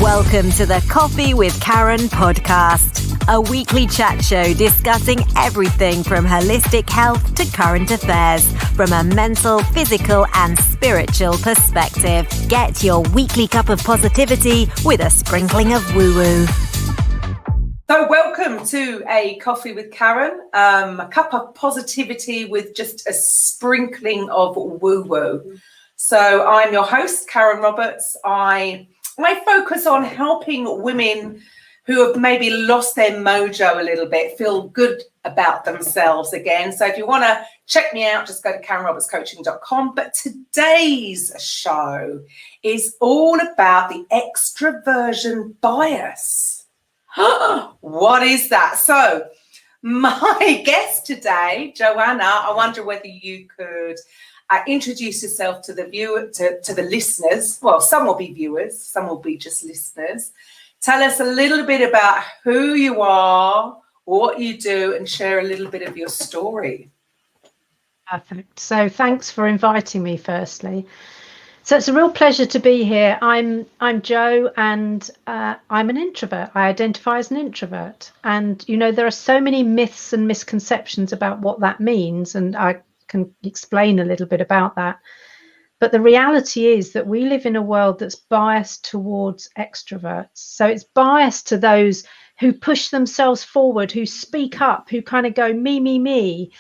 Welcome to the Coffee with Karen podcast, a weekly chat show discussing everything from holistic health to current affairs from a mental, physical and spiritual perspective. Get your weekly cup of positivity with a sprinkling of woo-woo. So welcome to a Coffee with Karen, a cup of positivity with just a sprinkling of woo-woo. So I'm your host, Karen Roberts. I focus on helping women who have maybe lost their mojo a little bit feel good about themselves again. So if you want to check me out, just go to KarenRobertsCoaching.com. But today's show is all about the extraversion bias. What is that? So my guest today, Joanna, I wonder whether you could introduce yourself to the viewer, to the listeners. Well, some will be viewers, some will be just listeners. Tell us a little bit about who you are, what you do, and share a little bit of your story. Perfect. So thanks for inviting me firstly. So it's a real pleasure to be here. I'm Jo, and I'm an introvert. I identify as an introvert. And, you know, there are so many myths and misconceptions about what that means, and I can explain a little bit about that. But the reality is that we live in a world that's biased towards extroverts. So it's biased to those who push themselves forward, who speak up, who kind of go me, me, me.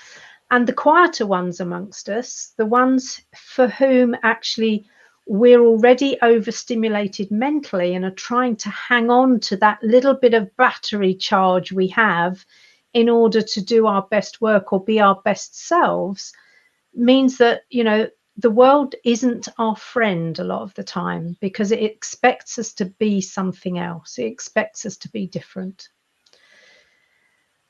And the quieter ones amongst us, the ones for whom actually we're already overstimulated mentally and are trying to hang on to that little bit of battery charge we have in order to do our best work or be our best selves, means that, you know, the world isn't our friend a lot of the time because it expects us to be something else. It expects us to be different.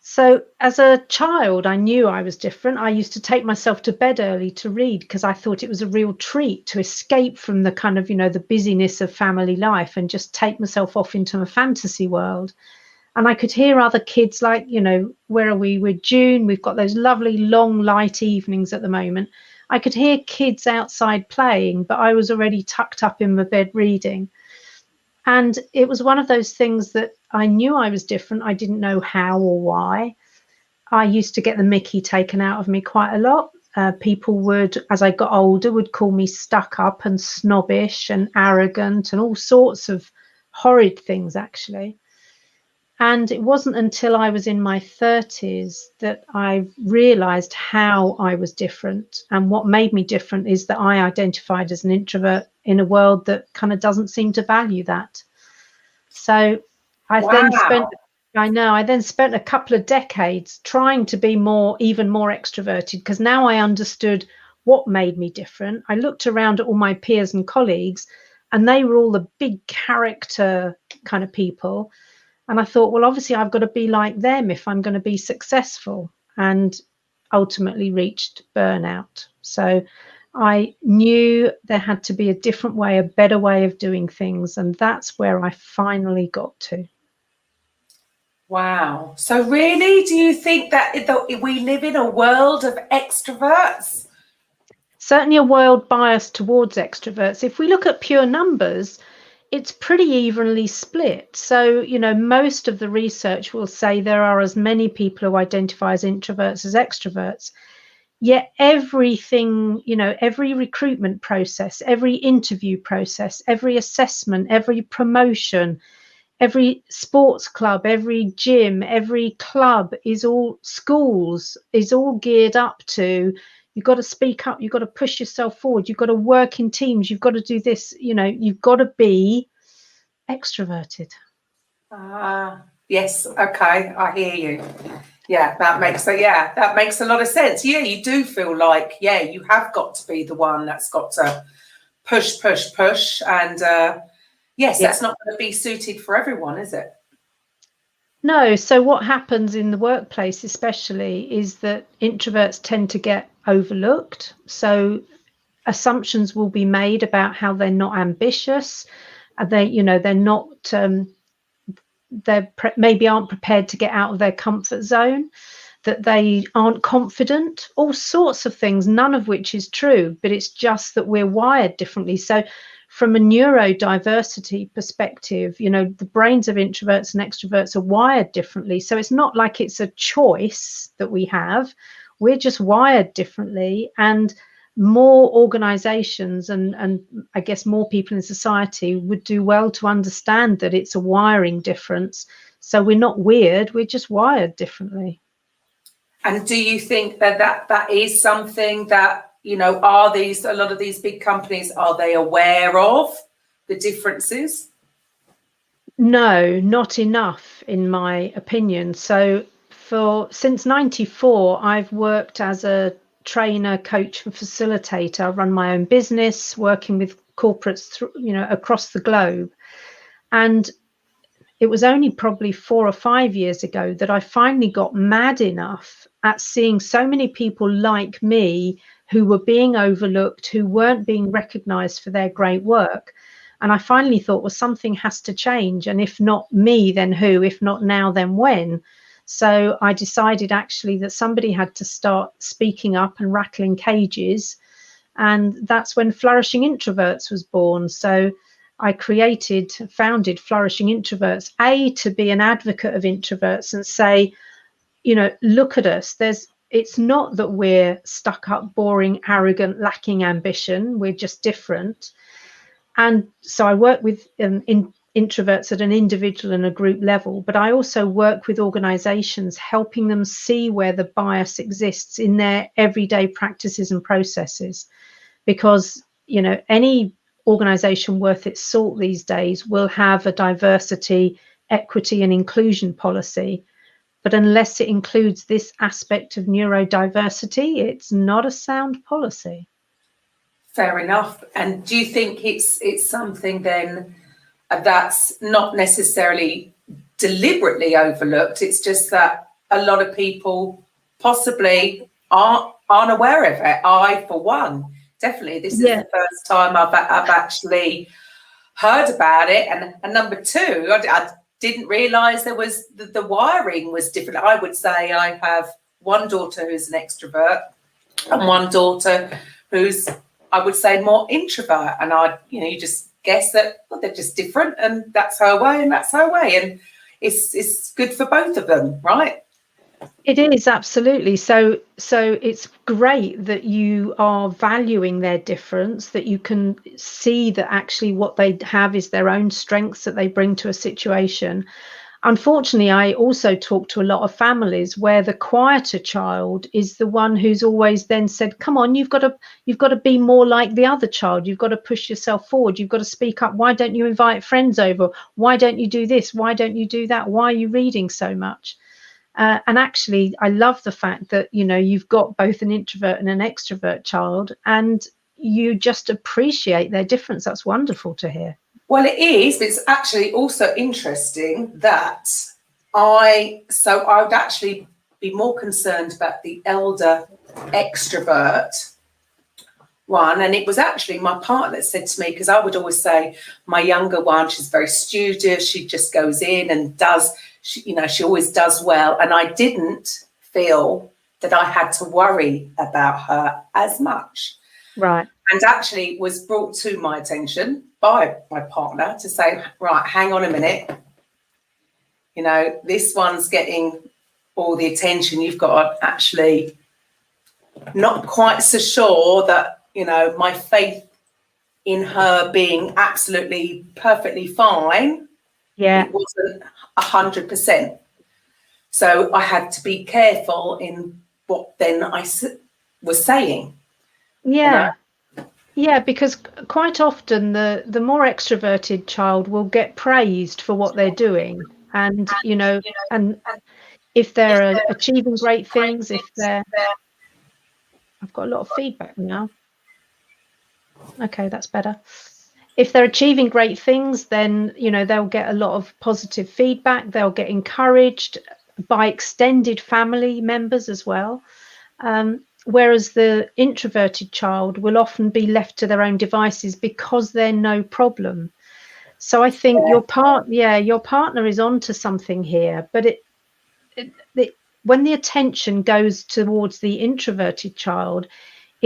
So as a child, I knew I was different. I used to take myself to bed early to read because I thought it was a real treat to escape from the kind of, you know, the busyness of family life and just take myself off into a fantasy world. And I could hear other kids, like, you know, where are we? We're June. We've got those lovely long light evenings at the moment. I could hear kids outside playing, but I was already tucked up in my bed reading. And it was one of those things that I knew I was different. I didn't know how or why. I used to get the mickey taken out of me quite a lot. People would, as I got older, would call me stuck up and snobbish and arrogant and all sorts of horrid things, actually. And it wasn't until I was in my 30s that I realized how I was different. And what made me different is that I identified as an introvert in a world that kind of doesn't seem to value that. So I then spent a couple of decades trying to be even more extroverted, because now I understood what made me different. I looked around at all my peers and colleagues, and they were all the big character kind of people. And I thought, well, obviously, I've got to be like them if I'm going to be successful, and ultimately reached burnout. So I knew there had to be a different way, a better way of doing things. And that's where I finally got to. Wow. So really, do you think that we live in a world of extroverts? Certainly a world biased towards extroverts. If we look at pure numbers, it's pretty evenly split. So, you know, most of the research will say there are as many people who identify as introverts as extroverts. Yet everything, you know, every recruitment process, every interview process, every assessment, every promotion, every sports club, every gym, every club is all schools, is all geared up to, you've got to speak up, you've got to push yourself forward, you've got to work in teams, you've got to do this, you know, you've got to be extroverted. Yes, okay, I hear you. Yeah, that makes a lot of sense. Yeah, you do feel like, yeah, you have got to be the one that's got to push. And that's not going to be suited for everyone, is it? No. So what happens in the workplace especially is that introverts tend to get overlooked. So assumptions will be made about how they're not ambitious. They're not, maybe aren't prepared to get out of their comfort zone, that they aren't confident, all sorts of things, none of which is true, but it's just that we're wired differently. So from a neurodiversity perspective, you know, the brains of introverts and extroverts are wired differently. So it's not like it's a choice that we have. We're just wired differently. And more organizations and I guess more people in society would do well to understand that it's a wiring difference. So we're not weird, we're just wired differently. And do you think that is something that, you know, are a lot of these big companies, are they aware of the differences? No, not enough, in my opinion. So since 94, I've worked as a trainer, coach and facilitator. I run my own business, working with corporates, you know, across the globe. And it was only probably 4 or 5 years ago that I finally got mad enough at seeing so many people like me who were being overlooked, who weren't being recognized for their great work. And I finally thought, well, something has to change. And if not me, then who? If not now, then when? So I decided actually that somebody had to start speaking up and rattling cages. And that's when Flourishing Introverts was born. So I founded Flourishing Introverts, to be an advocate of introverts and say, you know, look at us. It's not that we're stuck up, boring, arrogant, lacking ambition. We're just different. And so I work with introverts at an individual and a group level, but I also work with organizations, helping them see where the bias exists in their everyday practices and processes. Because, you know, any organization worth its salt these days will have a diversity, equity and inclusion policy. But unless it includes this aspect of neurodiversity, it's not a sound policy. Fair enough. And do you think it's something then that's not necessarily deliberately overlooked? It's just that a lot of people possibly aren't aware of it. I, for one, definitely, this is the first time I've actually heard about it. And number two, I didn't realise there was the wiring was different. I would say I have one daughter who's an extrovert and one daughter who's, I would say, more introvert. And you just guess that they're just different, and that's her way and that's her way. And it's good for both of them, right? It is, absolutely. So it's great that you are valuing their difference, that you can see that actually what they have is their own strengths that they bring to a situation. Unfortunately, I also talk to a lot of families where the quieter child is the one who's always then said, come on, you've got to be more like the other child. You've got to push yourself forward. You've got to speak up. Why don't you invite friends over? Why don't you do this? Why don't you do that? Why are you reading so much? And actually, I love the fact that, you know, you've got both an introvert and an extrovert child, and you just appreciate their difference. That's wonderful to hear. Well, it is, but it's actually also interesting that I would actually be more concerned about the elder extrovert one. And it was actually my partner that said to me, because I would always say my younger one, she's very studious. She just goes in and does, she always does well. And I didn't feel that I had to worry about her as much. Right. And actually was brought to my attention by my partner to say, right, hang on a minute. You know, this one's getting all the attention. You've got actually not quite so sure that, you know, my faith in her being absolutely perfectly fine. Yeah. It wasn't 100%. So I had to be careful in what then I was saying. Yeah. You know? Yeah, because quite often the more extroverted child will get praised for what they're doing. And, you know, and if they're achieving great things, if they're... I've got a lot of feedback now. Okay, that's better. If they're achieving great things, then, you know, they'll get a lot of positive feedback. They'll get encouraged by extended family members as well. Whereas the introverted child will often be left to their own devices because they're no problem. So I think your partner is onto something here. But when the attention goes towards the introverted child,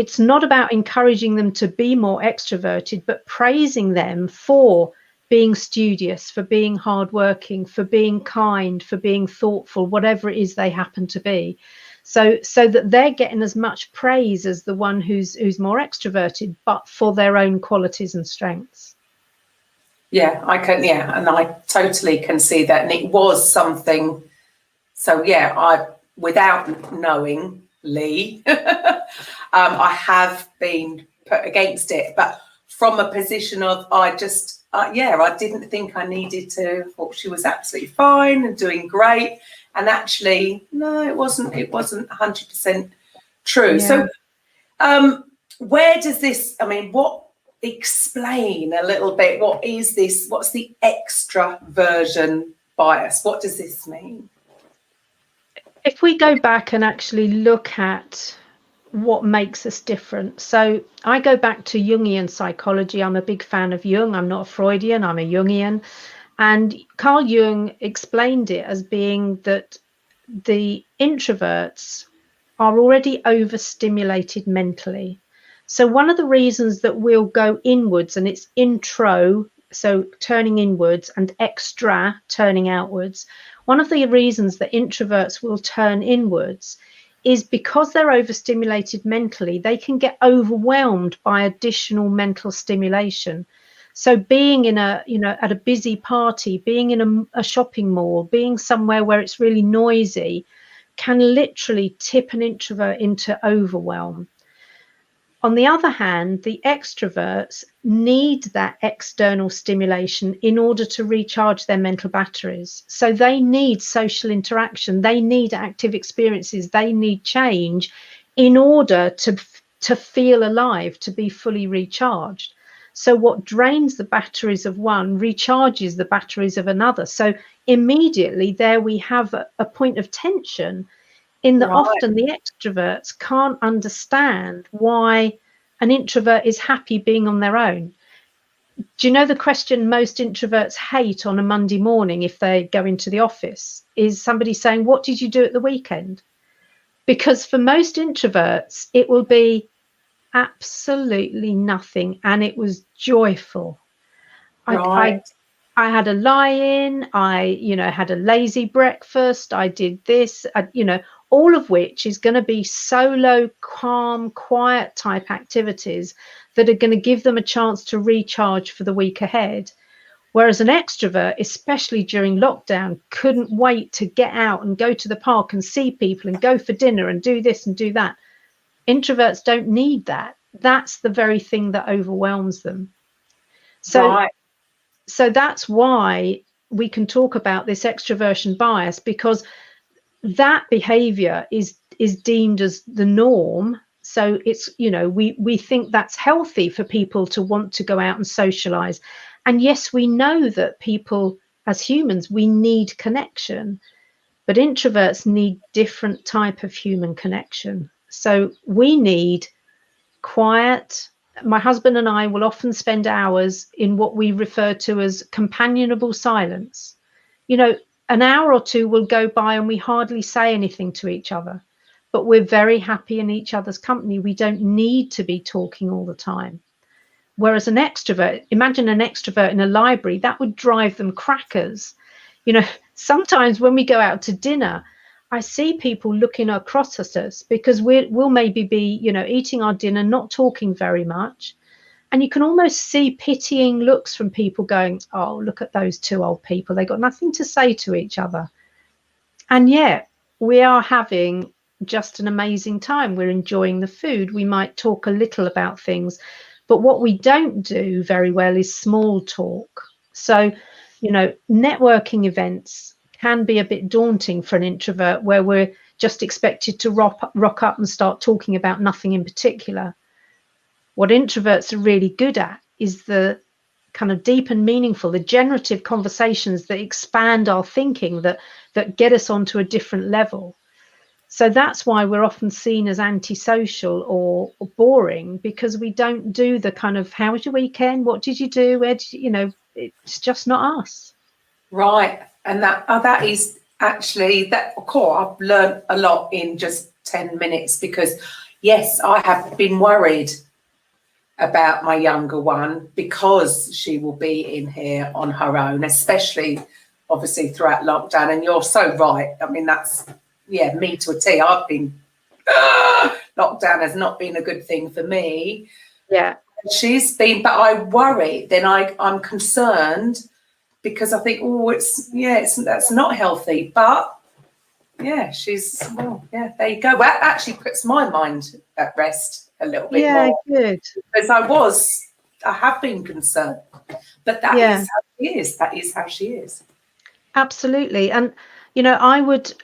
it's not about encouraging them to be more extroverted, but praising them for being studious, for being hardworking, for being kind, for being thoughtful, whatever it is they happen to be. So that they're getting as much praise as the one who's more extroverted, but for their own qualities and strengths. Yeah, and I totally can see that. And it was something. So yeah, I, without knowing Lee, I have been put against it, but from a position of I didn't think I needed to. Thought she was absolutely fine and doing great, and actually, no, it wasn't 100% true. Yeah. So, where does this? I mean, explain a little bit. What is this? What's the extraversion bias? What does this mean? If we go back and actually look at what makes us different. So I go back to Jungian psychology. I'm a big fan of Jung. I'm not a Freudian, I'm a Jungian. And Carl Jung explained it as being that the introverts are already overstimulated mentally. So one of the reasons that we'll go inwards, and it's intro, so turning inwards, and extra, turning outwards. One of the reasons that introverts will turn inwards is because they're overstimulated mentally, they can get overwhelmed by additional mental stimulation. So being in at a busy party, being in a shopping mall, being somewhere where it's really noisy can literally tip an introvert into overwhelm. On the other hand, the extroverts need that external stimulation in order to recharge their mental batteries. So they need social interaction, they need active experiences, they need change in order to feel alive, to be fully recharged. So what drains the batteries of one recharges the batteries of another. So immediately there we have a point of tension in that often the extroverts can't understand why an introvert is happy being on their own. Do you know the question most introverts hate on a Monday morning if they go into the office is somebody saying, "What did you do at the weekend?" Because for most introverts, it will be absolutely nothing, and it was joyful. I had a lie-in, I had a lazy breakfast, I did this, all of which is going to be solo, calm, quiet type activities that are going to give them a chance to recharge for the week ahead. Whereas an extrovert, especially during lockdown, couldn't wait to get out and go to the park and see people and go for dinner and do this and do that. Introverts don't need that. That's the very thing that overwhelms them. So that's why we can talk about this extraversion bias, because that behavior is deemed as the norm. So it's, we think that's healthy for people to want to go out and socialize. And yes, we know that people as humans, we need connection, but introverts need different type of human connection. So we need quiet. My husband and I will often spend hours in what we refer to as companionable silence. An hour or two will go by and we hardly say anything to each other, but we're very happy in each other's company. We don't need to be talking all the time. Whereas an extrovert, imagine an extrovert in a library, that would drive them crackers. Sometimes when we go out to dinner, I see people looking across at us because we'll maybe be, eating our dinner, not talking very much. And you can almost see pitying looks from people going, "Oh, look at those two old people. They got nothing to say to each other." And yet we are having just an amazing time. We're enjoying the food. We might talk a little about things, but what we don't do very well is small talk. So, networking events can be a bit daunting for an introvert, where we're just expected to rock up and start talking about nothing in particular. What introverts are really good at is the kind of deep and meaningful, the generative conversations that expand our thinking, that get us onto a different level. So that's why we're often seen as antisocial or boring, because we don't do the kind of, "How was your weekend? What did you do? Where did you?" It's just not us. Right. And that is actually that core. I've learned a lot in just 10 minutes, because Yes, I have been worried about my younger one because she will be in here on her own, especially obviously throughout lockdown. And you're so right. I mean, that's, yeah, me to a T. I've been, lockdown has not been a good thing for me. Yeah. She's been, but I worry, then I'm concerned because I think, oh, that's not healthy. But yeah, there you go. Well, that actually puts my mind at rest a little bit more. Good. Because I have been concerned. But that is how she is. That is how she is. Absolutely. And, you know, I would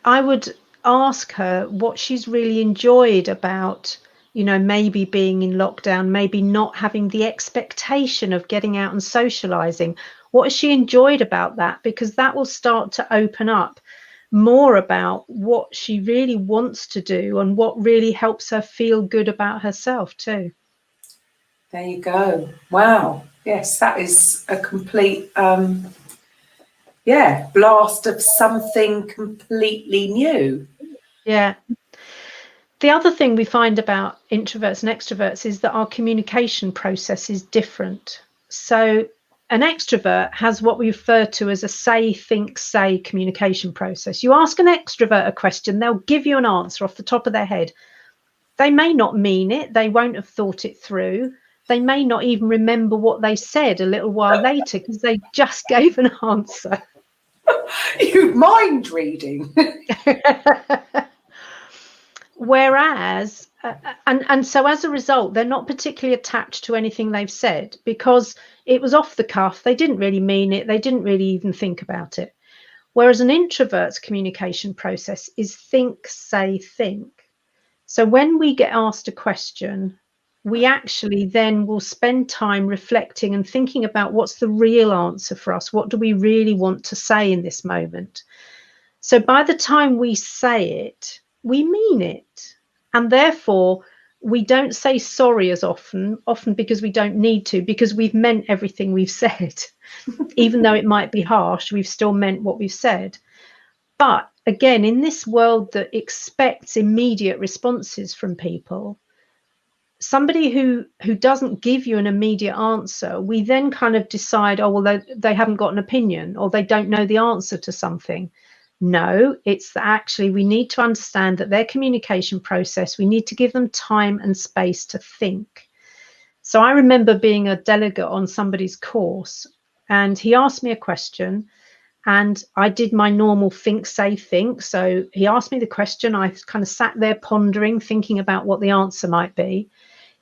ask her what she's really enjoyed about, you know, maybe being in lockdown, maybe not having the expectation of getting out and socializing. What has she enjoyed about that? Because that will start to open up more about what she really wants to do and what really helps her feel good about herself too. There you go. Wow. Yes, that is a complete blast of something completely new. Yeah. The other thing we find about introverts and extroverts is that our communication process is different. So an extrovert has what we refer to as a say, think, say communication process. You ask an extrovert a question, they'll give you an answer off the top of their head. They may not mean it. They won't have thought it through. They may not even remember what they said a little while later because they just gave an answer. You mind reading. Whereas, and so as a result, they're not particularly attached to anything they've said because it was off the cuff. They didn't really mean it. They didn't really even think about it. Whereas an introvert's communication process is think, say, think. So when we get asked a question, we actually then will spend time reflecting and thinking about what's the real answer for us. What do we really want to say in this moment? So by the time we say it, we mean it. And therefore, we don't say sorry as often because we don't need to, because we've meant everything we've said. Even though it might be harsh, we've still meant what we've said. But again, in this world that expects immediate responses from people, somebody who doesn't give you an immediate answer, we then kind of decide, oh, well, they haven't got an opinion or they don't know the answer to something. No, it's that actually we need to understand that their communication process, we need to give them time and space to think. So I remember being a delegate on somebody's course and he asked me a question and I did my normal think, say, think. So he asked me the question. I kind of sat there pondering, thinking about what the answer might be.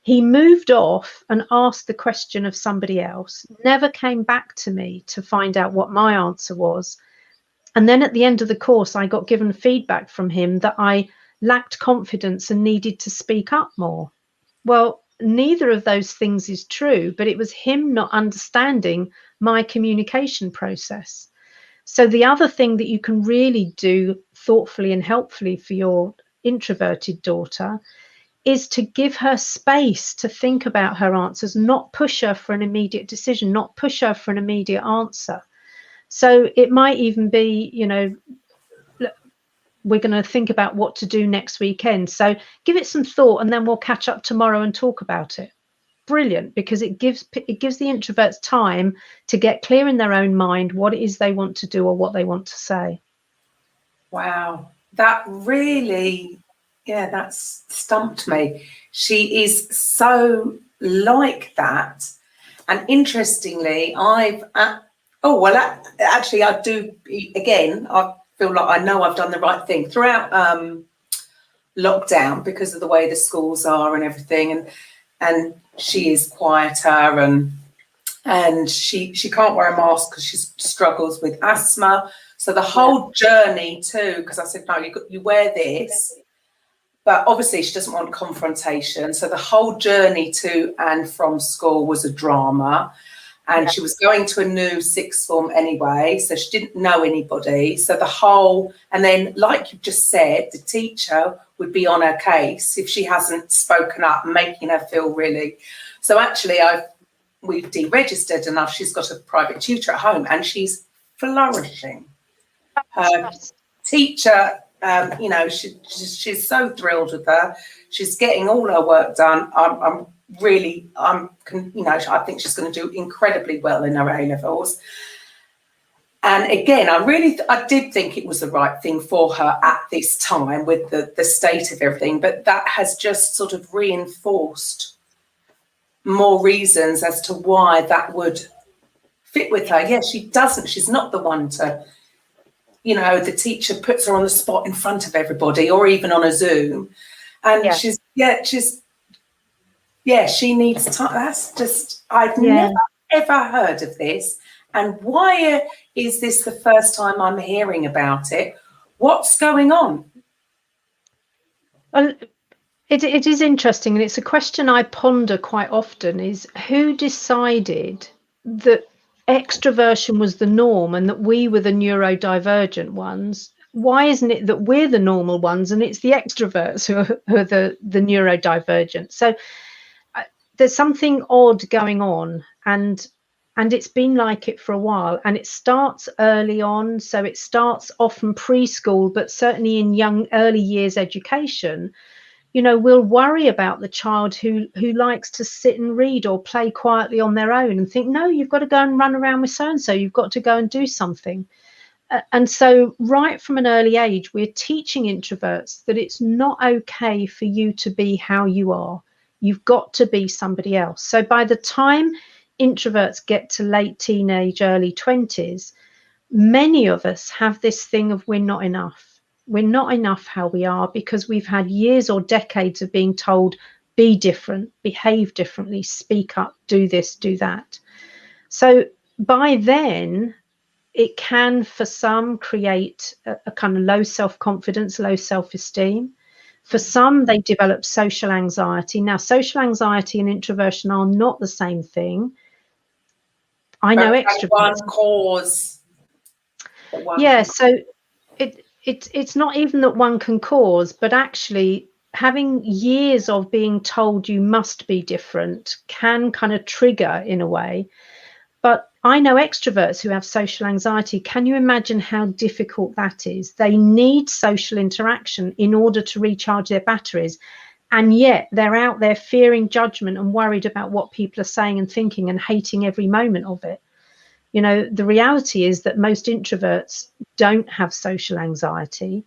He moved off and asked the question of somebody else, never came back to me to find out what my answer was. And then at the end of the course, I got given feedback from him that I lacked confidence and needed to speak up more. Well, neither of those things is true, but it was him not understanding my communication process. So the other thing that you can really do thoughtfully and helpfully for your introverted daughter is to give her space to think about her answers, not push her for an immediate decision, not push her for an immediate answer. So it might even be, you know, we're going to think about what to do next weekend. So give it some thought and then we'll catch up tomorrow and talk about it. Brilliant, because it gives the introverts time to get clear in their own mind what it is they want to do or what they want to say. Wow, that really, that's stumped me. She is so like that. And interestingly, actually, I do, again, I feel like I know I've done the right thing throughout lockdown because of the way the schools are and everything. And she is quieter and she can't wear a mask because she struggles with asthma. So the whole journey too, because I said, no, you wear this. But obviously she doesn't want confrontation. So the whole journey to and from school was a drama. And she was going to a new sixth form anyway, so she didn't know anybody. So and then like you just said, the teacher would be on her case if she hasn't spoken up, making her feel really. So actually we've deregistered and now she's got a private tutor at home and she's flourishing. Her teacher You know, she's so thrilled with her. She's getting all her work done. You know, I think she's going to do incredibly well in her A-levels. And again, I did think it was the right thing for her at this time with the state of everything, but that has just sort of reinforced more reasons as to why that would fit with her. Yeah, she doesn't. She's not the one to, you know, the teacher puts her on the spot in front of everybody or even on a Zoom. And she needs time. That's just, I've never, ever heard of this. And why is this the first time I'm hearing about it? What's going on? Well, it is interesting, and it's a question I ponder quite often, is who decided that extroversion was the norm and that we were the neurodivergent ones? Why isn't it that we're the normal ones and it's the extroverts who are the neurodivergent? So there's something odd going on, and it's been like it for a while, and it starts early on. So it starts often preschool, but certainly in early years education. You know, we'll worry about the child who likes to sit and read or play quietly on their own and think, no, you've got to go and run around with so-and-so, you've got to go and do something. And so right from an early age, we're teaching introverts that it's not okay for you to be how you are. You've got to be somebody else. So by the time introverts get to late teenage, early 20s, many of us have this thing of we're not enough. We're not enough how we are because we've had years or decades of being told, be different, behave differently, speak up, do this, do that. So by then, it can, for some, create a kind of low self-confidence, low self-esteem. For some, they develop social anxiety. Now, social anxiety and introversion are not the same thing. I know extroverts. One cause. So it's not even that one can cause, but actually having years of being told you must be different can kind of trigger in a way. But I know extroverts who have social anxiety. Can you imagine how difficult that is? They need social interaction in order to recharge their batteries. And yet they're out there fearing judgment and worried about what people are saying and thinking and hating every moment of it. You know, the reality is that most introverts don't have social anxiety.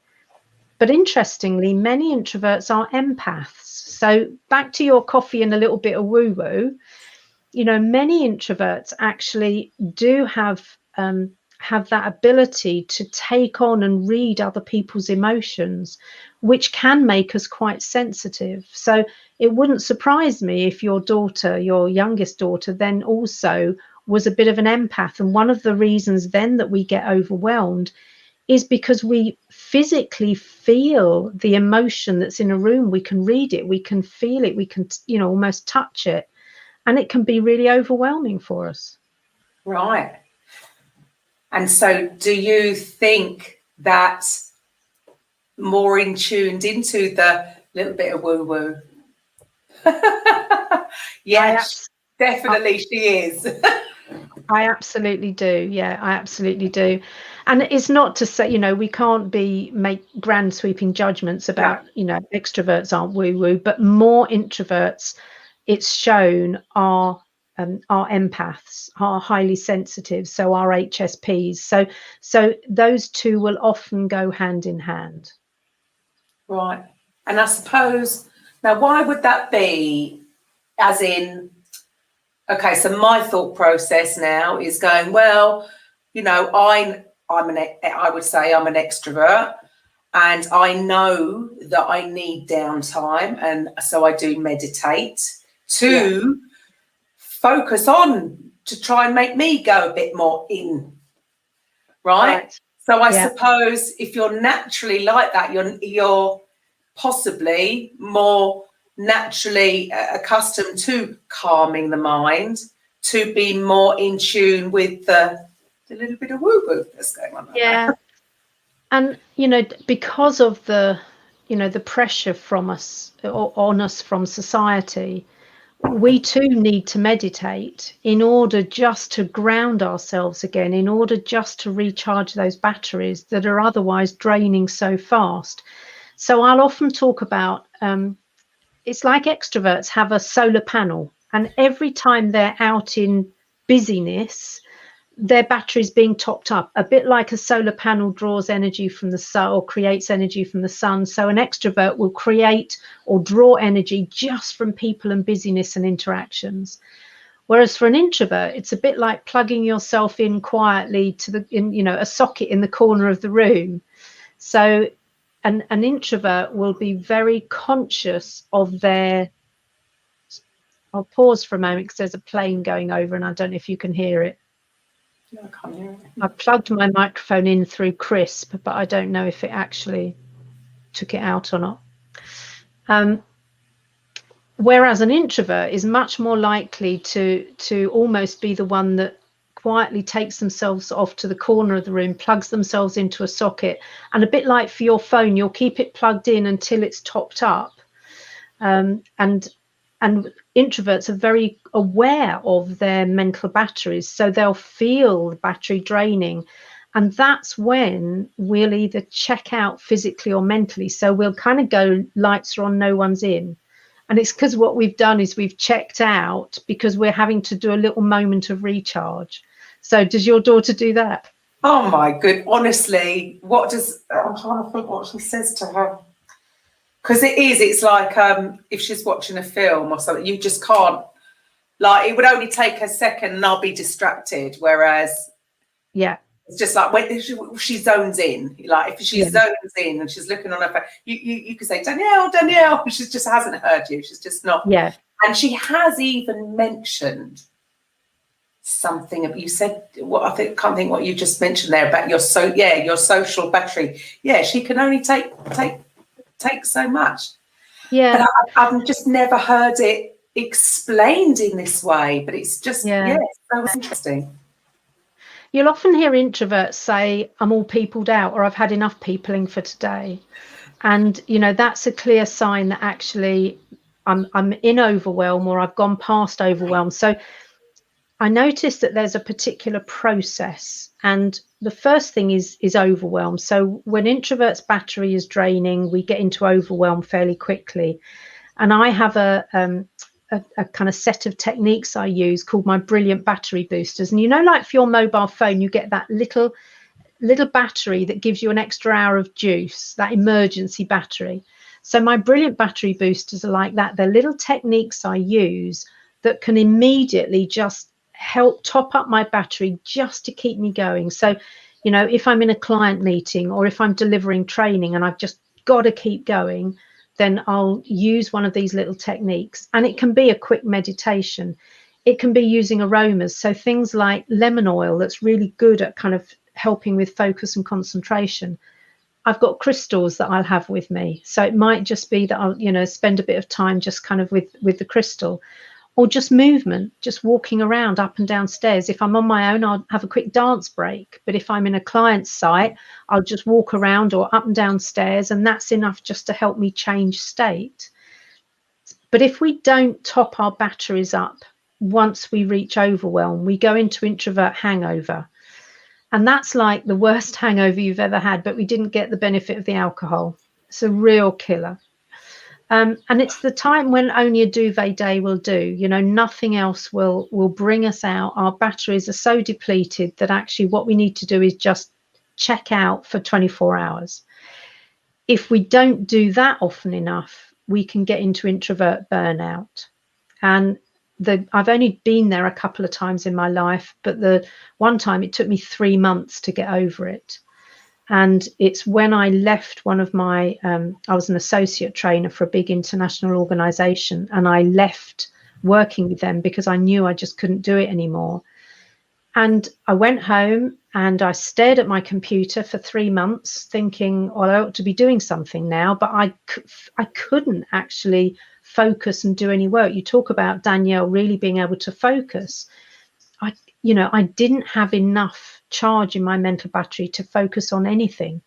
But interestingly, many introverts are empaths. So back to your coffee and a little bit of woo-woo. You know, many introverts actually do have that ability to take on and read other people's emotions, which can make us quite sensitive. So it wouldn't surprise me if your daughter, your youngest daughter, then also was a bit of an empath. And one of the reasons then that we get overwhelmed is because we physically feel the emotion that's in a room. We can read it, we can feel it, we can, you know, almost touch it. And it can be really overwhelming for us. Right. And so do you think that more in tuned into the little bit of woo-woo? Yes, definitely she is. I absolutely do. Yeah, I absolutely do. And it's not to say, you know, we can't make grand sweeping judgments about, you know, extroverts aren't woo-woo, but more introverts, it's shown, are empaths, are highly sensitive, so are HSPs. So those two will often go hand in hand. Right. And I suppose, now why would that be? As in, okay, so my thought process now is going, well, you know, I would say I'm an extrovert, and I know that I need downtime, and so I do meditate to focus on, to try and make me go a bit more in, right? So I suppose if you're naturally like that, you're possibly more naturally accustomed to calming the mind, to be more in tune with the little bit of woo-woo that's going on. Yeah. And, you know, because of the, you know, the pressure from us or on us from society, we too need to meditate in order just to ground ourselves again, in order just to recharge those batteries that are otherwise draining so fast. So I'll often talk about, it's like extroverts have a solar panel, and every time they're out in busyness, their batteries being topped up, a bit like a solar panel draws energy from the sun or creates energy from the sun. So an extrovert will create or draw energy just from people and busyness and interactions. Whereas for an introvert, it's a bit like plugging yourself in quietly to a socket in the corner of the room. So an introvert will be very conscious of their, I'll pause for a moment because there's a plane going over and I don't know if you can hear it. No, I can't hear it. I plugged my microphone in through Crisp, but I don't know if it actually took it out or not. Whereas an introvert is much more likely to almost be the one that quietly takes themselves off to the corner of the room, plugs themselves into a socket, and a bit like for your phone, you'll keep it plugged in until it's topped up. And introverts are very aware of their mental batteries, so they'll feel the battery draining, and that's when we'll either check out physically or mentally. So we'll kind of go, lights are on, no one's in, and it's because what we've done is we've checked out because we're having to do a little moment of recharge. So does your daughter do that? Oh my good, honestly, I'm trying to think what she says to her. Because it's like if she's watching a film or something, you just can't, like, it would only take a second and I'll be distracted. Whereas, yeah, it's just like when she zones in, like if she zones in and she's looking on her phone, you could say, Danielle, she just hasn't heard you. She's just not. Yeah. And she has even mentioned something you said, can't think what you just mentioned there about your social battery. Yeah, she can only take so much. Yeah. But I've just never heard it explained in this way, but it's just so interesting. You'll often hear introverts say, I'm all peopled out, or I've had enough peopling for today. And, that's a clear sign that actually I'm in overwhelm, or I've gone past overwhelm. So I noticed that there's a particular process, and the first thing is overwhelm. So when introverts' battery is draining, we get into overwhelm fairly quickly. And I have a kind of set of techniques I use called my brilliant battery boosters. And like for your mobile phone, you get that little battery that gives you an extra hour of juice, that emergency battery. So my brilliant battery boosters are like that. They're little techniques I use that can immediately just help top up my battery just to keep me going. So, if I'm in a client meeting or if I'm delivering training and I've just got to keep going, then I'll use one of these little techniques. And it can be a quick meditation. It can be using aromas. So things like lemon oil, that's really good at kind of helping with focus and concentration. I've got crystals that I'll have with me. So it might just be that I'll, spend a bit of time just kind of with the crystal, or just movement, just walking around up and down stairs. If I'm on my own, I'll have a quick dance break. But if I'm in a client's site, I'll just walk around or up and down stairs, and that's enough just to help me change state. But if we don't top our batteries up once we reach overwhelm, we go into introvert hangover. And that's like the worst hangover you've ever had, but we didn't get the benefit of the alcohol. It's a real killer. And it's the time when only a duvet day will do. Nothing else will bring us out. Our batteries are so depleted that actually what we need to do is just check out for 24 hours. If we don't do that often enough, we can get into introvert burnout. And I've only been there a couple of times in my life, but the one time it took me 3 months to get over it. And it's when I left one of my, I was an associate trainer for a big international organization, and I left working with them because I knew I just couldn't do it anymore. And I went home and I stared at my computer for 3 months thinking, well, I ought to be doing something now, but I couldn't actually focus and do any work. You talk about Danielle really being able to focus. I didn't have enough charge in my mental battery to focus on anything.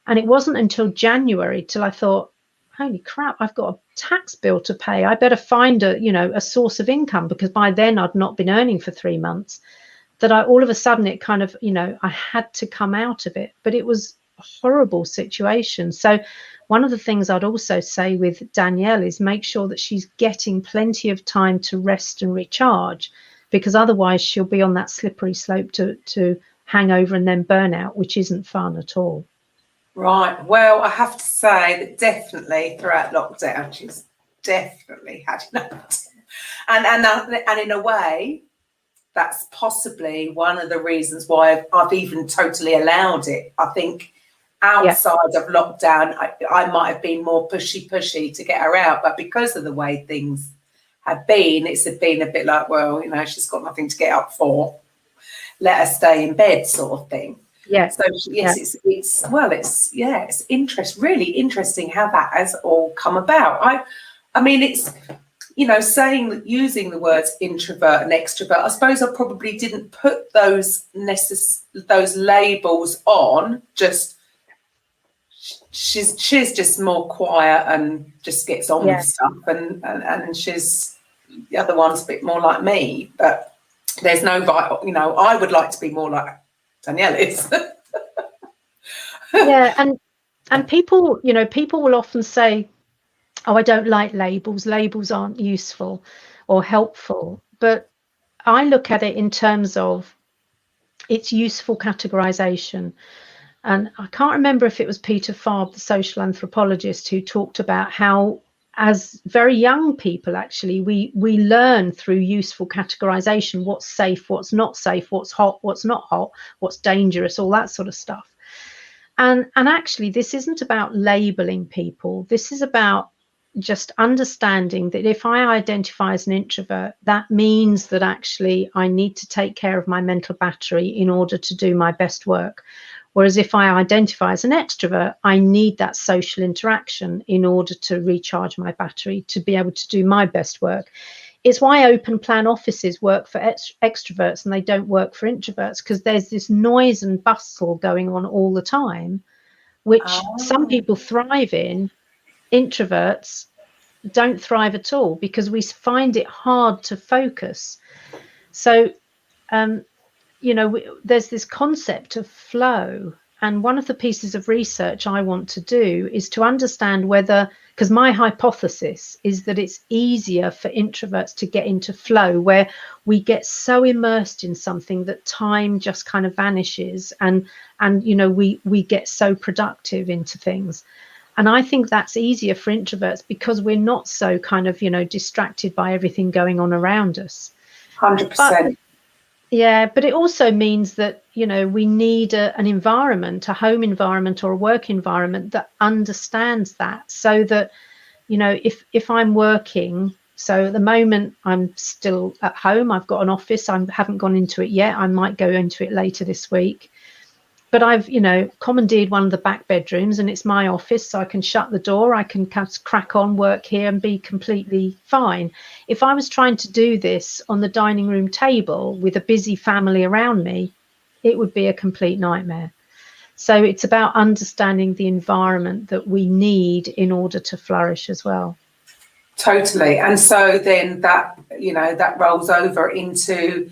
And it wasn't until January till I thought, holy crap, I've got a tax bill to pay. I better find a source of income, because by then I'd not been earning for 3 months. That all of a sudden it kind of, I had to come out of it. But it was a horrible situation. So one of the things I'd also say with Danielle is make sure that she's getting plenty of time to rest and recharge, because otherwise she'll be on that slippery slope to hangover and then burnout, which isn't fun at all. Right. Well, I have to say that definitely throughout lockdown, she's definitely had enough. And in a way, that's possibly one of the reasons why I've even totally allowed it. I think outside of lockdown, I might have been more pushy to get her out. But because of the way things have been, it's been a bit like, well, she's got nothing to get up for. Let her stay in bed, sort of thing. Yeah. So yes, it's really interesting how that has all come about. I mean, it's using the words introvert and extrovert. I suppose I probably didn't put those labels on. Just she's just more quiet and just gets on with stuff, and she's the other one's a bit more like me, but there's no right. I would like to be more like Danielle is. Yeah, and people will often say, oh, I don't like labels. Labels aren't useful or helpful. But I look at it in terms of its useful categorization. And I can't remember if it was Peter Farb, the social anthropologist, who talked about how, as very young people, actually, we learn through useful categorization what's safe, what's not safe, what's hot, what's not hot, what's dangerous, all that sort of stuff. And actually, this isn't about labeling people. This is about just understanding that if I identify as an introvert, that means that actually I need to take care of my mental battery in order to do my best work. Whereas if I identify as an extrovert, I need that social interaction in order to recharge my battery to be able to do my best work. It's why open plan offices work for extroverts and they don't work for introverts, because there's this noise and bustle going on all the time, which some people thrive in. Introverts don't thrive at all because we find it hard to focus. So, there's this concept of flow. And one of the pieces of research I want to do is to understand whether, because my hypothesis is that it's easier for introverts to get into flow, where we get so immersed in something that time just kind of vanishes, and we get so productive into things. And I think that's easier for introverts because we're not so kind of, distracted by everything going on around us. 100%. Yeah, but it also means that, we need an environment, a home environment or a work environment that understands that, so that, if I'm working, so at the moment I'm still at home, I've got an office, I haven't gone into it yet, I might go into it later this week. But I've, commandeered one of the back bedrooms and it's my office, so I can shut the door, I can crack on, work here and be completely fine. If I was trying to do this on the dining room table with a busy family around me, it would be a complete nightmare. So it's about understanding the environment that we need in order to flourish as well. Totally. And so then that rolls over into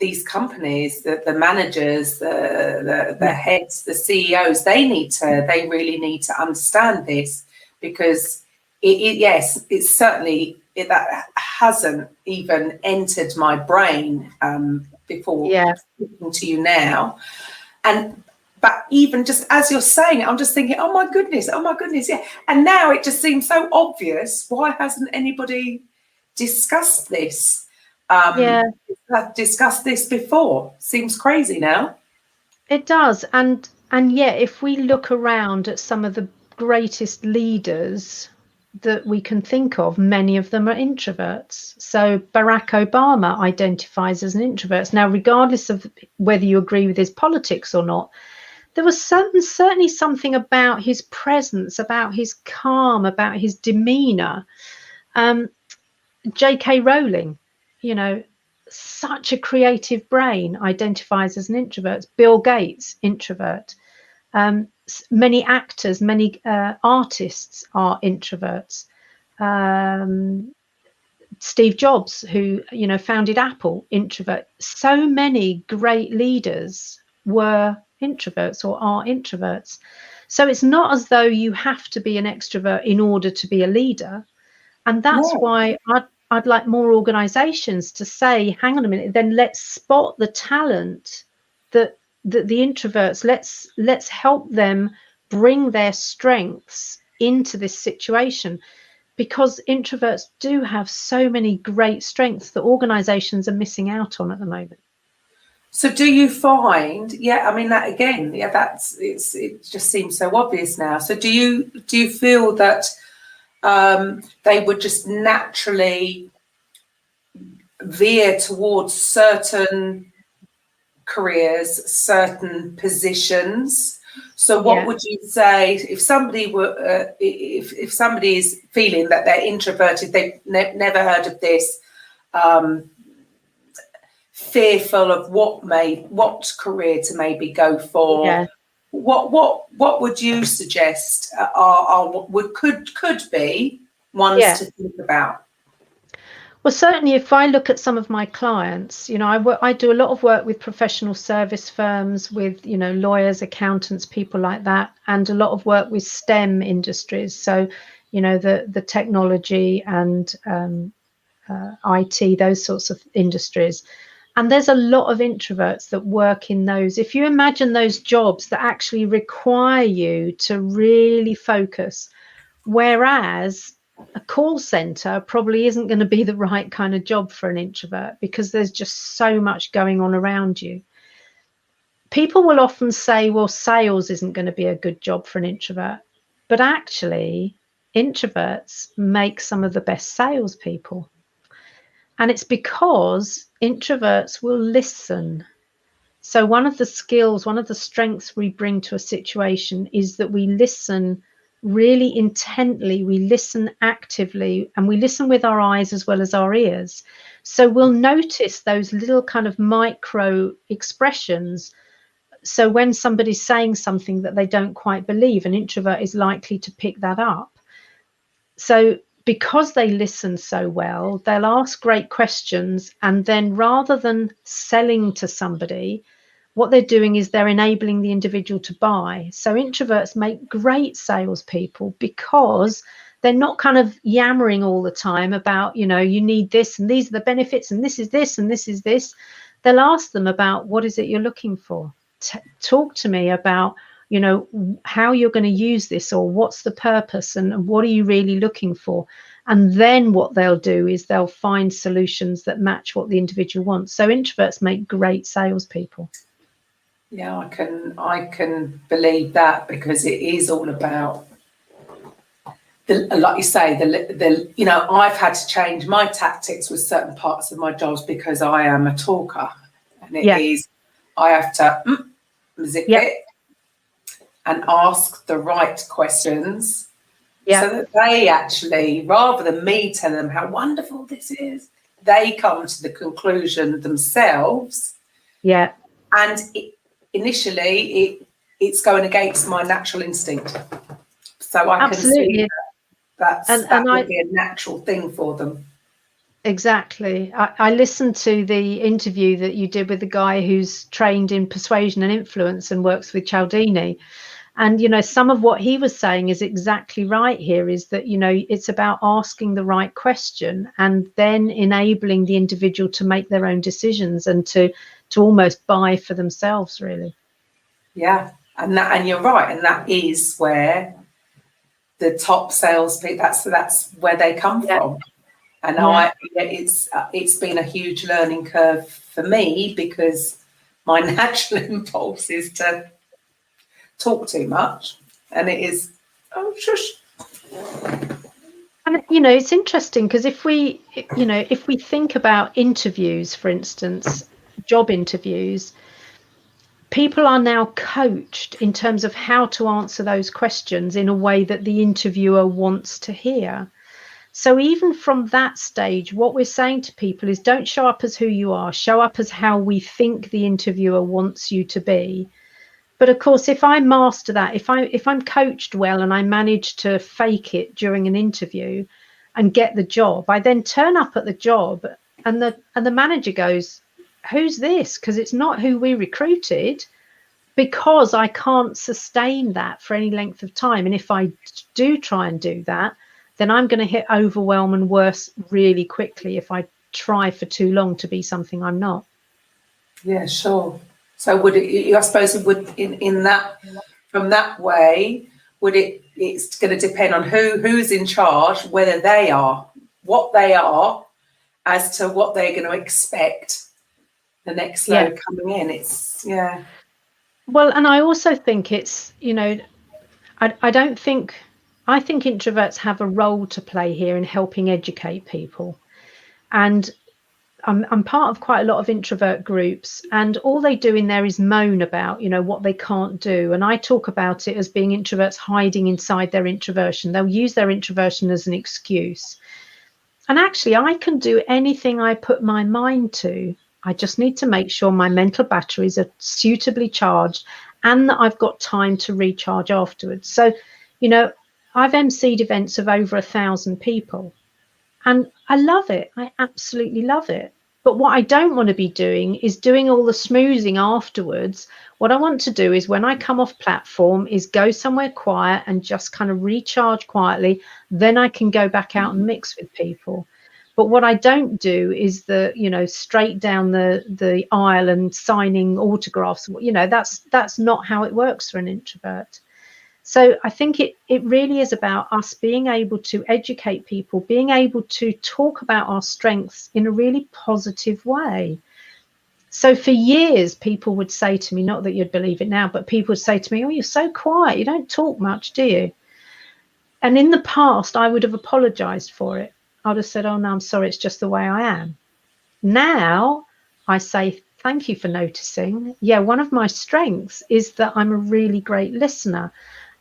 these companies, the managers, the heads, the CEOs. They really need to understand this, because it's certainly that hasn't even entered my brain before speaking to you now. But even just as you're saying it, I'm just thinking, oh my goodness, yeah. And now it just seems so obvious. Why hasn't anybody discussed this? Discussed this before. Seems crazy now. It does. And yet, if we look around at some of the greatest leaders that we can think of, many of them are introverts. So Barack Obama identifies as an introvert. Now, regardless of whether you agree with his politics or not, there was certainly something about his presence, about his calm, about his demeanor. J.K. Rowling, such a creative brain, identifies as an introvert. Bill Gates, introvert. many actors, many artists are introverts. Steve Jobs, who, you know, founded Apple, introvert. So many great leaders were introverts or are introverts. So it's not as though you have to be an extrovert in order to be a leader. And that's why I'd like more organizations to say, hang on a minute, then let's spot the talent that the introverts, let's help them bring their strengths into this situation, because introverts do have so many great strengths that organizations are missing out on at the moment. So do you find, I mean, that again, it just seems so obvious now. So do you feel that they would just naturally veer towards certain careers, certain positions? So what would you say if somebody were, if somebody is feeling that they're introverted, they've never heard of this, fearful of what career to maybe go for? What would you suggest could be ones to think about? Well, certainly if I look at some of my clients, you know, I do a lot of work with professional service firms, with, you know, lawyers, accountants, people like that, and a lot of work with STEM industries. So, you know, the technology and IT, those sorts of industries. And there's a lot of introverts that work in those. If you imagine those jobs that actually require you to really focus, whereas a call center probably isn't going to be the right kind of job for an introvert, because there's just so much going on around you. People will often say, well, sales isn't going to be a good job for an introvert. But actually, introverts make some of the best salespeople. And it's because introverts will listen. So one of the skills, one of the strengths we bring to a situation is that we listen really intently, we listen actively, and we listen with our eyes as well as our ears. So we'll notice those little kind of micro expressions. So when somebody's saying something that they don't quite believe, an introvert is likely to pick that up. So because they listen so well, they'll ask great questions, and then rather than selling to somebody, what they're doing is they're enabling the individual to buy. So introverts make great salespeople because they're not kind of yammering all the time about, you know, you need this and these are the benefits and this is this and this is this. They'll ask them about, what is it you're looking for? Talk to me about, you know, how you're going to use this, or what's the purpose, and what are you really looking for? And then what they'll do is they'll find solutions that match what the individual wants. So introverts make great salespeople. Yeah, I can believe that, because it is all about, like you say, the you know, I've had to change my tactics with certain parts of my jobs because I am a talker, and it is, I have to zip it and ask the right questions, so that they actually, rather than me tell them how wonderful this is, they come to the conclusion themselves. Yeah. And initially it's going against my natural instinct. So I can see that would be a natural thing for them. Exactly. I listened to the interview that you did with the guy who's trained in persuasion and influence and works with Cialdini. And, you know, some of what he was saying is exactly right here, is that, you know, it's about asking the right question and then enabling the individual to make their own decisions and to almost buy for themselves, really. Yeah. And you're right. And that is where the top salespeople, that's where they come from. And it's been a huge learning curve for me, because my natural impulse is to talk too much, and it is shush. And you know, it's interesting because if we think about interviews, for instance, job interviews, people are now coached in terms of how to answer those questions in a way that the interviewer wants to hear. So even from that stage, what we're saying to people is, don't show up as who you are, show up as how we think the interviewer wants you to be. But of course, if I master that, if I'm coached well and I manage to fake it during an interview and get the job, I then turn up at the job and the manager goes, "Who's this?" Because it's not who we recruited, because I can't sustain that for any length of time. And if I do try and do that, then I'm going to hit overwhelm and worse really quickly if I try for too long to be something I'm not. Yeah, sure. So would it, I suppose it would, in that, from that way, would it's going to depend on who's in charge, whether they are, what they are, as to what they're going to expect the next load coming in. It's, yeah. Well, and I also think it's, I think introverts have a role to play here in helping educate people. And I'm part of quite a lot of introvert groups, and all they do in there is moan about, what they can't do. And I talk about it as being introverts hiding inside their introversion. They'll use their introversion as an excuse. And actually, I can do anything I put my mind to. I just need to make sure my mental batteries are suitably charged and that I've got time to recharge afterwards. So, I've emceed events of over 1,000 people. And I love it. I absolutely love it. But what I don't want to be doing is doing all the schmoozing afterwards. What I want to do is when I come off platform is go somewhere quiet and just kind of recharge quietly. Then I can go back out and mix with people. But what I don't do is straight down the aisle and signing autographs. That's not how it works for an introvert. So I think it really is about us being able to educate people, being able to talk about our strengths in a really positive way. So for years, people would say to me, not that you'd believe it now, but people would say to me, "Oh, you're so quiet. You don't talk much, do you?" And in the past, I would have apologized for it. I'd have said, "Oh, no, I'm sorry. It's just the way I am." Now I say, "Thank you for noticing. Yeah, one of my strengths is that I'm a really great listener.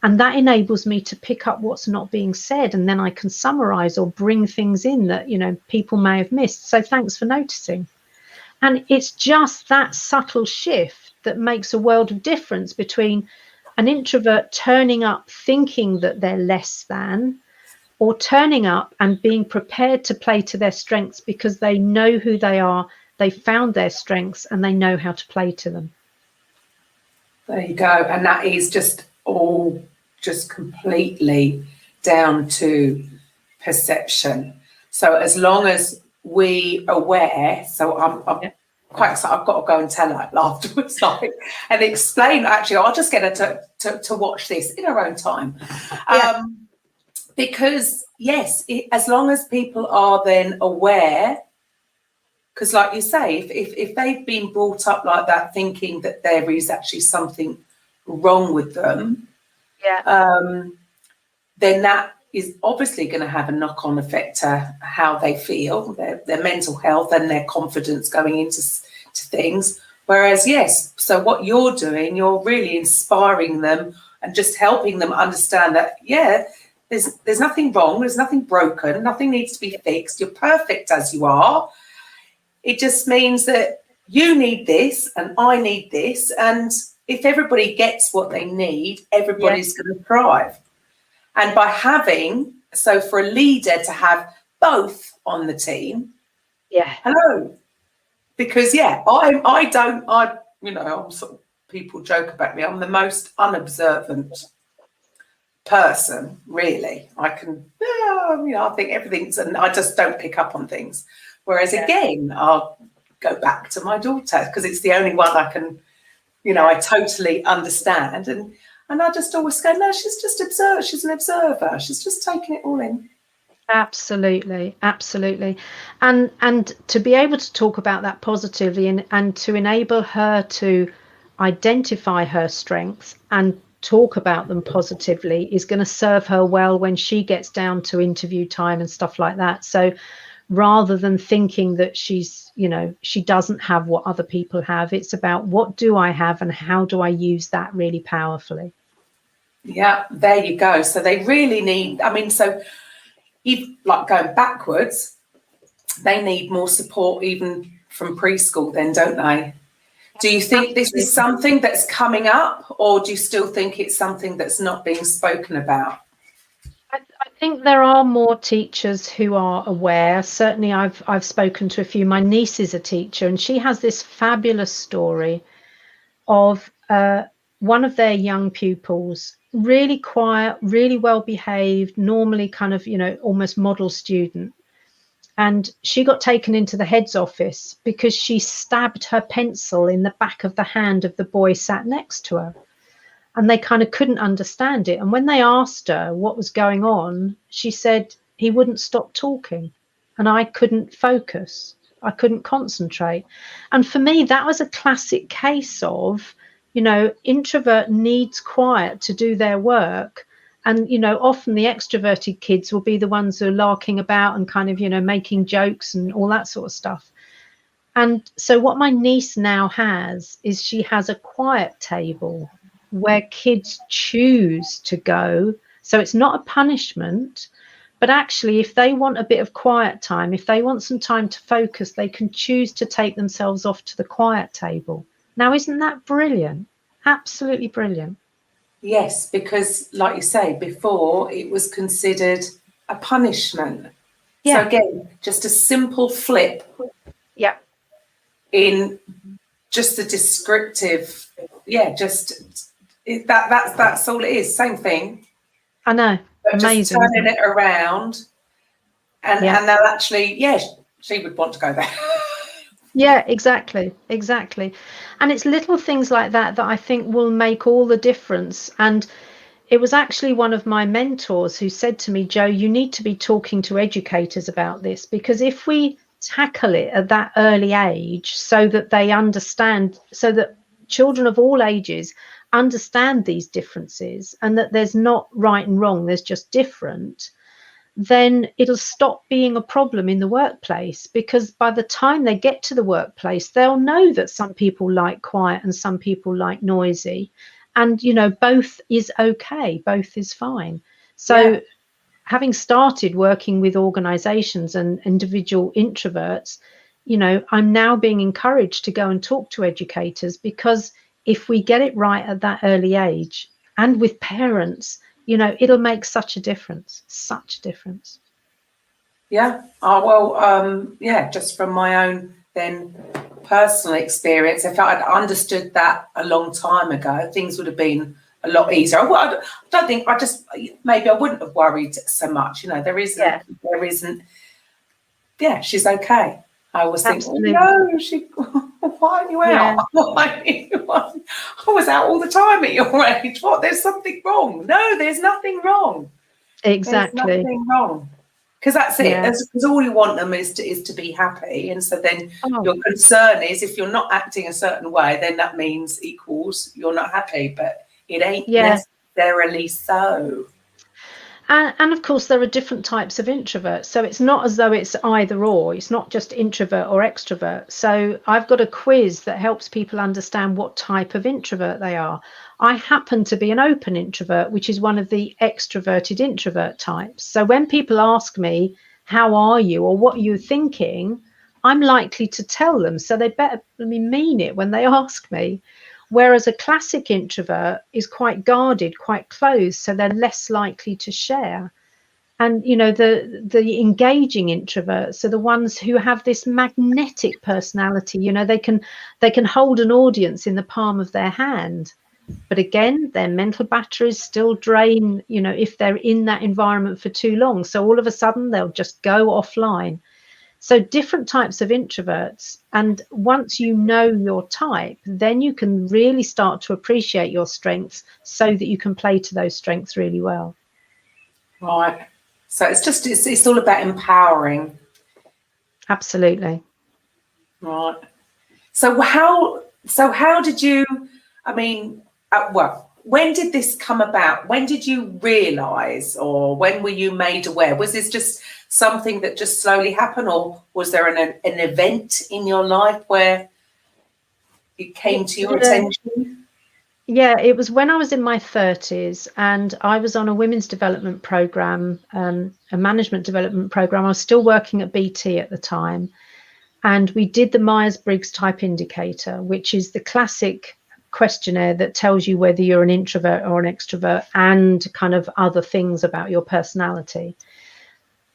And that enables me to pick up what's not being said, and then I can summarize or bring things in that, people may have missed. So thanks for noticing." And it's just that subtle shift that makes a world of difference between an introvert turning up thinking that they're less than, or turning up and being prepared to play to their strengths because they know who they are, they found their strengths, and they know how to play to them. There you go. And that is just all just completely down to perception. So as long as we aware, so I'm quite excited, I've got to go and tell her afterwards, and explain. Actually, I'll just get her to watch this in her own time. Because yes, as long as people are then aware, because like you say, if they've been brought up like that, thinking that there is actually something wrong with them, then that is obviously going to have a knock-on effect to how they feel, their mental health and their confidence going into things. Whereas, yes, so what you're doing, you're really inspiring them and just helping them understand that, there's nothing wrong, there's nothing broken, nothing needs to be fixed. You're perfect as you are. It just means that you need this and I need this. And if everybody gets what they need, everybody's going to thrive. And by having, so for a leader to have both on the team, because I'm sort of, people joke about me, I'm the most unobservant person, really. I think everything's, and I just don't pick up on things. Whereas again, I'll go back to my daughter because it's the only one I can, I totally understand. And I just always go, no, she's just observed. She's an observer. She's just taking it all in. Absolutely. And to be able to talk about that positively and to enable her to identify her strengths and talk about them positively is going to serve her well when she gets down to interview time and stuff like that. So rather than thinking that she's, she doesn't have what other people have, it's about what do I have and how do I use that really powerfully. Yeah, there you go. So they really need, so if like going backwards, they need more support even from preschool then, don't they? Do you think this Absolutely. is something that's coming up, or do you still think it's something that's not being spoken about? I think there are more teachers who are aware. Certainly, I've spoken to a few. My niece is a teacher, and she has this fabulous story of one of their young pupils, really quiet, really well behaved, normally kind of, almost model student. And she got taken into the head's office because she stabbed her pencil in the back of the hand of the boy sat next to her. And they kind of couldn't understand it. And when they asked her what was going on, she said he wouldn't stop talking and I couldn't focus. I couldn't concentrate. And for me, that was a classic case of, introvert needs quiet to do their work. And, often the extroverted kids will be the ones who are larking about and kind of, making jokes and all that sort of stuff. And so what my niece now has is she has a quiet table where kids choose to go. So it's not a punishment, but actually, if they want a bit of quiet time, if they want some time to focus, they can choose to take themselves off to the quiet table. Now, isn't that brilliant? Absolutely brilliant. Yes, because like you say, before it was considered a punishment. Yeah. So again, just a simple flip. Yeah. In just the descriptive, that's all it is. Same thing. I know. But Amazing. Just turning it around, and they'll actually, she would want to go there. Yeah, exactly. And it's little things like that I think will make all the difference. And it was actually one of my mentors who said to me, Jo, you need to be talking to educators about this, because if we tackle it at that early age so that they understand, so that children of all ages understand these differences and that there's not right and wrong, there's just different, then it'll stop being a problem in the workplace, because by the time they get to the workplace, they'll know that some people like quiet and some people like noisy. And, both is okay, both is fine. So having started working with organizations and individual introverts, I'm now being encouraged to go and talk to educators, because if we get it right at that early age and with parents, it'll make such a difference. Yeah. Oh, well, just from my own then personal experience, if I'd understood that a long time ago, things would have been a lot easier. I don't think, maybe I wouldn't have worried so much. There isn't, she's okay. I always think, why aren't you out? I was out all the time at your age. What? There's something wrong. No, there's nothing wrong. Exactly. There's nothing wrong. Because that's it. Because all you want them is to be happy. And so then your concern is, if you're not acting a certain way, then that means equals you're not happy. But it ain't necessarily so. And of course, there are different types of introverts. So it's not as though it's either or. It's not just introvert or extrovert. So I've got a quiz that helps people understand what type of introvert they are. I happen to be an open introvert, which is one of the extroverted introvert types. So when people ask me, how are you, or what are you thinking, I'm likely to tell them. So they better mean it when they ask me. Whereas a classic introvert is quite guarded, quite closed, so they're less likely to share. And, the engaging introverts are the ones who have this magnetic personality. They can hold an audience in the palm of their hand. But again, their mental batteries still drain, if they're in that environment for too long. So all of a sudden, they'll just go offline. So different types of introverts. And once you know your type, then you can really start to appreciate your strengths so that you can play to those strengths really well. Right. So it's all about empowering. Absolutely. Right. So how did you, when did this come about? When did you realise, or when were you made aware? Was this just something that just slowly happened, or was there an event in your life where it came to your attention? Yeah, it was when I was in my 30s and I was on a women's development programme, a management development programme. I was still working at BT at the time. and we did the Myers-Briggs type indicator, which is the classic questionnaire that tells you whether you're an introvert or an extrovert and kind of other things about your personality.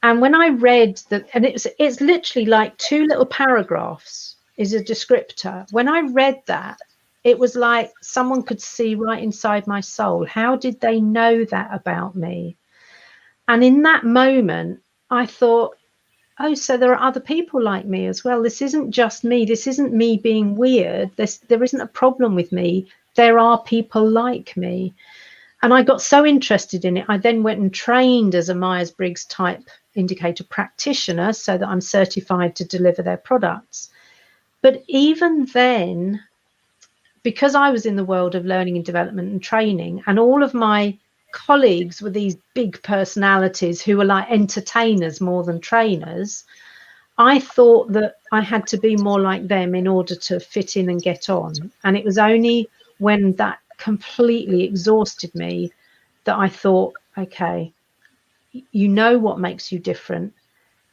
And when I read that, and it's literally like 2 little paragraphs is a descriptor. When I read that, it was like someone could see right inside my soul. How did they know that about me? And in that moment, I thought, oh, so there are other people like me as well. This isn't just me. This isn't me being weird. There isn't a problem with me. There are people like me. And I got so interested in it. I then went and trained as a Myers-Briggs type indicator practitioner so that I'm certified to deliver their products. But even then, because I was in the world of learning and development and training, and all of my colleagues were these big personalities who were like entertainers more than trainers, I thought that I had to be more like them in order to fit in and get on. And it was only when that completely exhausted me that I thought, okay, you know what makes you different.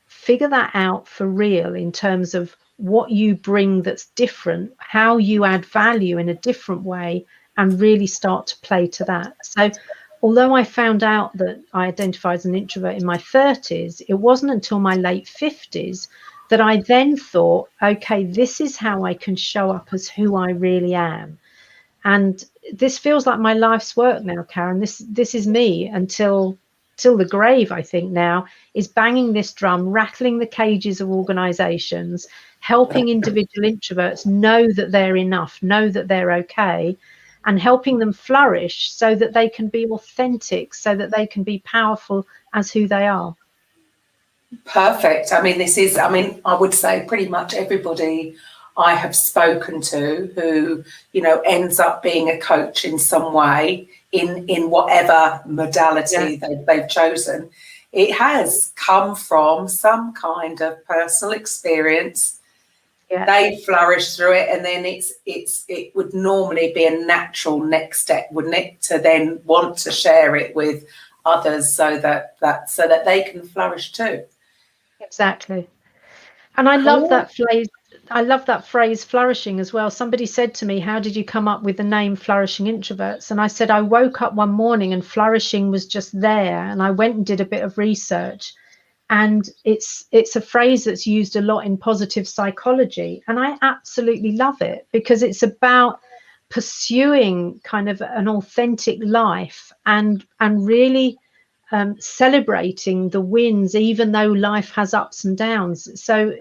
Figure that out for real in terms of what you bring that's different, how you add value in a different way, and really start to play to that. So although I found out that I identify as an introvert in my 30s, it wasn't until my late 50s that I then thought, okay, this is how I can show up as who I really am. And this feels like my life's work now, Karen. This is me until the grave, I think now, is banging this drum, rattling the cages of organizations, helping individual introverts know that they're enough, know that they're okay, and helping them flourish so that they can be authentic, so that they can be powerful as who they are. Perfect. I mean, I would say pretty much everybody I have spoken to who, ends up being a coach in some way, in whatever modality they've chosen, it has come from some kind of personal experience. Yeah. They flourish through it, and then it would normally be a natural next step, wouldn't it, to then want to share it with others so that they can flourish too. Exactly. And I love that phrase. I love that phrase, flourishing, as well. Somebody said to me, how did you come up with the name Flourishing Introverts? And I said, I woke up one morning and flourishing was just there. And I went and did a bit of research. And it's a phrase that's used a lot in positive psychology. And I absolutely love it because it's about pursuing kind of an authentic life and really celebrating the wins, even though life has ups and downs. So,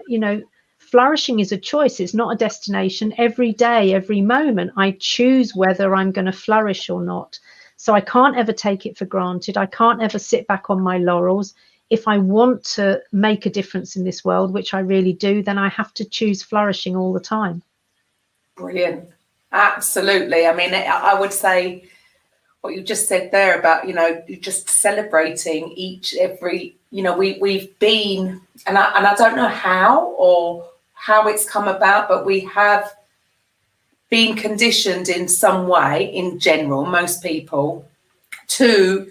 flourishing is a choice. It's not a destination. Every day, every moment, I choose whether I'm going to flourish or not. So I can't ever take it for granted. I can't ever sit back on my laurels. If I want to make a difference in this world, which I really do, then I have to choose flourishing all the time. Brilliant. Absolutely. I mean, I would say what you just said there about, just celebrating every, we've been, and I don't know how it's come about, but we have been conditioned in some way, in general, most people, to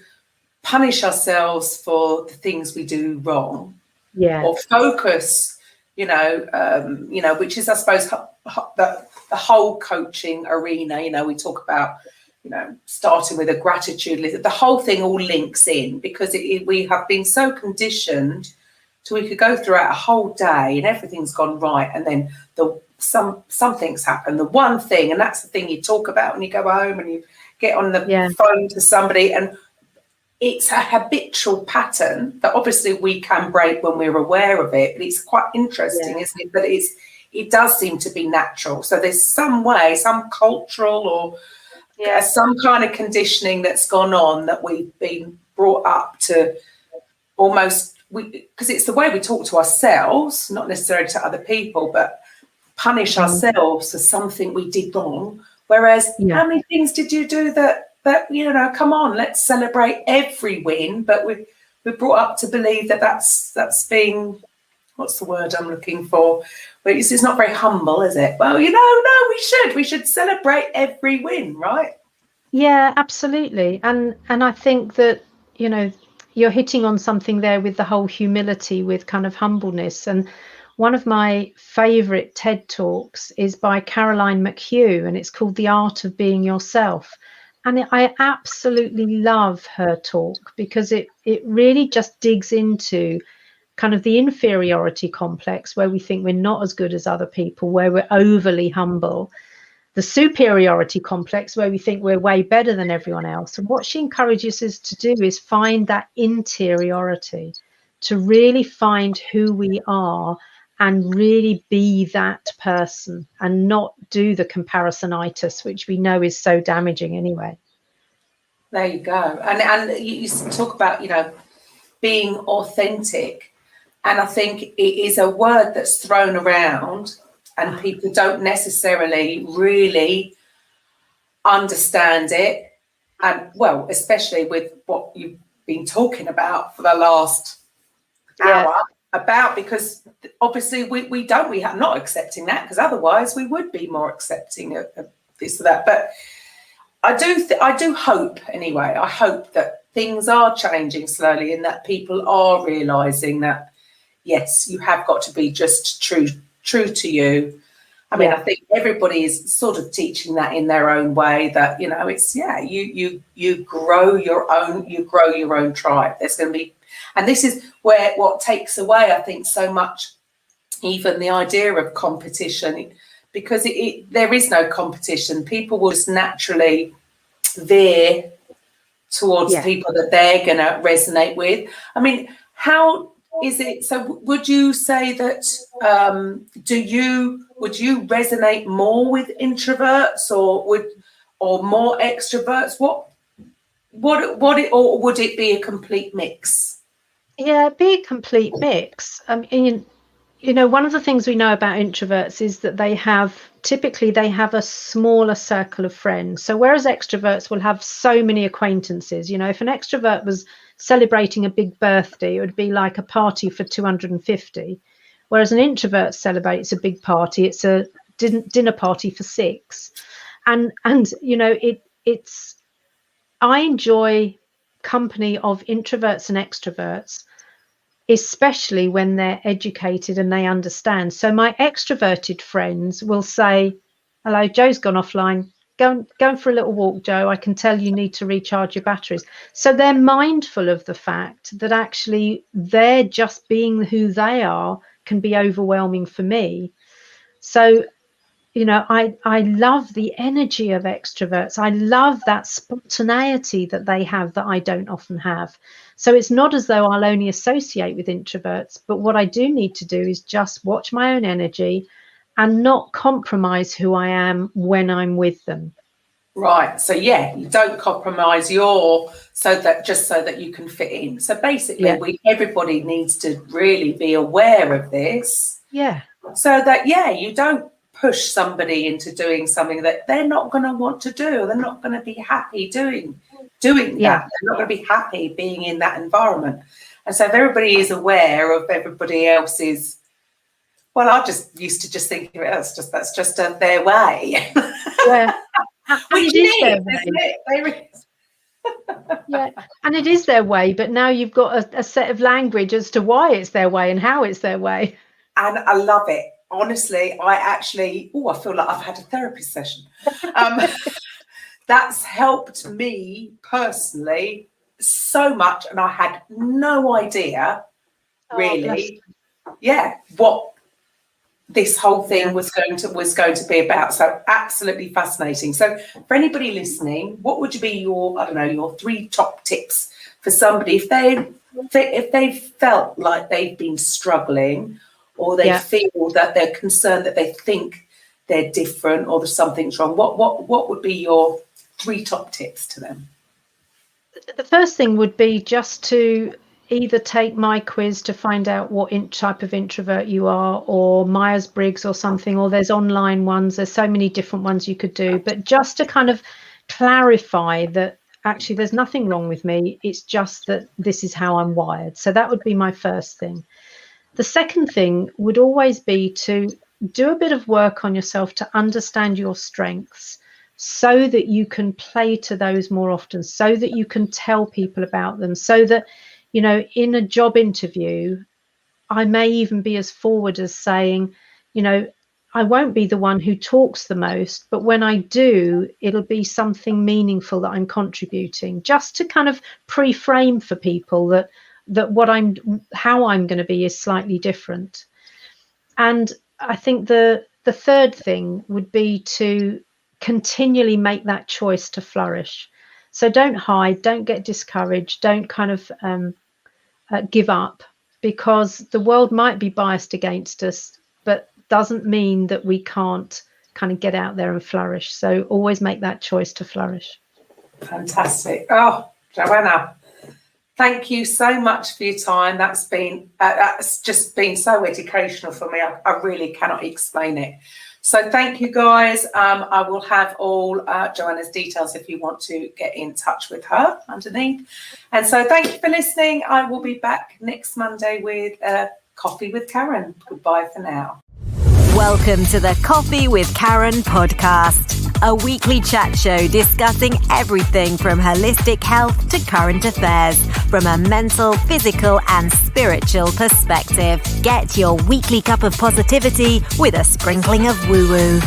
punish ourselves for the things we do wrong, or focus, which is, I suppose, the whole coaching arena. We talk about, starting with a gratitude list. The whole thing all links in because we have been so conditioned to we could go throughout a whole day and everything's gone right, and then something's happened. The one thing, and that's the thing you talk about when you go home and you get on the phone to somebody, and it's a habitual pattern that obviously we can break when we're aware of it. But it's quite interesting, isn't it? That it does seem to be natural. So there's some way, some cultural or some kind of conditioning that's gone on that we've been brought up to almost, because it's the way we talk to ourselves, not necessarily to other people, but punish ourselves for something we did wrong. Whereas how many things did you do that come on, let's celebrate every win. But we're brought up to believe that's being, what's the word I'm looking for? It's not very humble, is it? Well, no, we should celebrate every win, right? Yeah, absolutely. And I think that, you're hitting on something there with the whole humility, with kind of humbleness. And one of my favorite TED Talks is by Caroline McHugh, and it's called The Art of Being Yourself. And I absolutely love her talk because it really just digs into kind of the inferiority complex, where we think we're not as good as other people, where we're overly humble, the superiority complex, where we think we're way better than everyone else. And what she encourages us to do is find that interiority, to really find who we are and really be that person and not do the comparisonitis, which we know is so damaging anyway. There you go. And you talk about, being authentic. And I think it is a word that's thrown around and people don't necessarily really understand it. And well, especially with what you've been talking about for the last hour about, because obviously we are not accepting that, because otherwise we would be more accepting of this or that. But I do hope anyway. I hope that things are changing slowly and that people are realising that, yes, you have got to be just true to you. I mean, I think everybody is sort of teaching that in their own way, that, it's, you grow your own tribe. There's going to be, and this is where what takes away, I think, so much, even the idea of competition, because there is no competition. People will just naturally veer towards people that they're going to resonate with. I mean, how is it? So would you say that, would you resonate more with introverts or more extroverts? Or would it be a complete mix? Yeah, it'd be a complete mix. One of the things we know about introverts is that they typically have a smaller circle of friends. So whereas extroverts will have so many acquaintances, if an extrovert was celebrating a big birthday, it would be like a party for 250. Whereas an introvert celebrates a big party, it's a dinner party for 6. And it's I enjoy company of introverts and extroverts, especially when they're educated and they understand. So my extroverted friends will say, hello, Joe's gone offline. Going for a little walk, Joe. I can tell you need to recharge your batteries. So they're mindful of the fact that actually they're just being who they are can be overwhelming for me. So, I love the energy of extroverts. I love that spontaneity that they have that I don't often have. So it's not as though I'll only associate with introverts, but what I do need to do is just watch my own energy and not compromise who I am when I'm with them. Right. So you don't compromise so that you can fit in. So basically everybody needs to really be aware of this. Yeah. So that you don't push somebody into doing something that they're not going to want to do. They're not going to be happy doing that. They're not going to be happy being in that environment. And so if everybody is aware of everybody else's, well, I just used to just think that's just their way. Yeah. Which is their way. Yeah, and it is their way, but now you've got a set of language as to why it's their way and how it's their way. And I love it. Honestly, I feel like I've had a therapy session. That's helped me personally so much, and I had no idea really, what this whole thing was going to be about. So absolutely fascinating. So for anybody listening, what would be your 3 top tips for somebody if they felt like they've been struggling, or they feel that they're concerned, that they think they're different or there's something's wrong? What would be your 3 top tips to them? The first thing would be just to either take my quiz to find out what type of introvert you are, or Myers-Briggs or something, or there's online ones. There's so many different ones you could do, but just to kind of clarify that actually there's nothing wrong with me. It's just that this is how I'm wired. So that would be my first thing. The second thing would always be to do a bit of work on yourself to understand your strengths, so that you can play to those more often, so that you can tell people about them, so that, in a job interview, I may even be as forward as saying, you know, I won't be the one who talks the most, but when I do, it'll be something meaningful that I'm contributing, just to kind of pre-frame for people that how I'm going to be is slightly different. And I think the third thing would be to continually make that choice to flourish. So don't hide, don't get discouraged, don't kind of give up, because the world might be biased against us, but doesn't mean that we can't kind of get out there and flourish. So always make that choice to flourish. Fantastic. Oh, Joanna, thank you so much for your time. That's just been so educational for me. I really cannot explain it. So thank you, guys. I will have all Joanna's details if you want to get in touch with her underneath. And so thank you for listening. I will be back next Monday with Coffee with Karen. Goodbye for now. Welcome to the Coffee with Karen podcast, a weekly chat show discussing everything from holistic health to current affairs from a mental, physical and spiritual perspective. Get your weekly cup of positivity with a sprinkling of woo-woo.